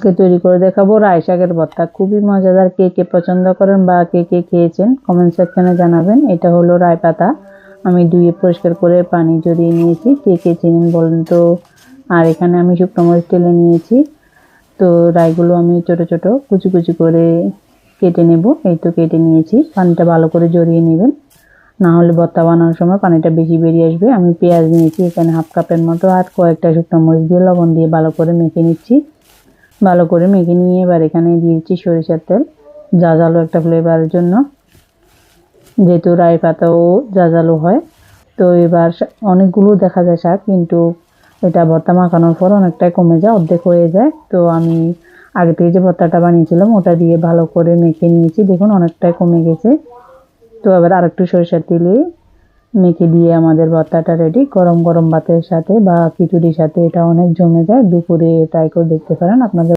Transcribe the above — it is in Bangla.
আজকে তৈরি করে দেখাবো রাই শাকের ভর্তা। খুবই মজাদার। কে কে পছন্দ করেন বা কে কে খেয়েছেন কমেন্ট সেকশনে জানাবেন। এটা হলো রাই পাতা, আমি ধুয়ে পরিষ্কার করে পানি ঝরিয়ে নিয়েছি। কে কে চিনেন বলেন তো। আর এখানে আমি শুকনো মরিচ টেলে নিয়েছি। তো রাইগুলো আমি ছোট ছোট কুচি কুচি করে কেটে নেব। এই তো কেটে নিয়েছি। পানিটা ভালো করে ঝরিয়ে নেবেন, না হলে ভর্তা বানানোর সময় পানিটা বেশি বেরিয়ে আসবে। আমি পেঁয়াজ নিয়েছি এখানে হাফ কাপের মতো, আর কয়েকটা শুকনো মরিচ দিয়ে লবণ দিয়ে ভালো করে মেখে নিচ্ছি। ভালো করে মেখে নিয়ে এবার এখানে দিয়েছি সরিষার তেল, ঝাঁঝালো একটা ফ্লেভারের জন্য, যেহেতু রাই পাতাও ঝাঁঝালো হয়। তো এবার অনেকগুলো দেখা যায় শাক, কিন্তু এটা ভর্তা মাখানোর পর অনেকটাই কমে যায়, অর্ধেক হয়ে যায়। তো আমি আগে থেকে যে ভর্তাটা বানিয়েছিলাম ওটা দিয়ে ভালো করে মেখে নিয়েছি। দেখুন অনেকটাই কমে গেছে। তো এবার আরেকটু সরিষার তেলে মেখে দিয়ে আমাদের ভর্তাটা রেডি। গরম গরম ভাতের সাথে বা খিচুড়ির সাথে এটা অনেক জমে যায়। দুপুরে ট্রাই করে দেখতে পারেন আপনাদের।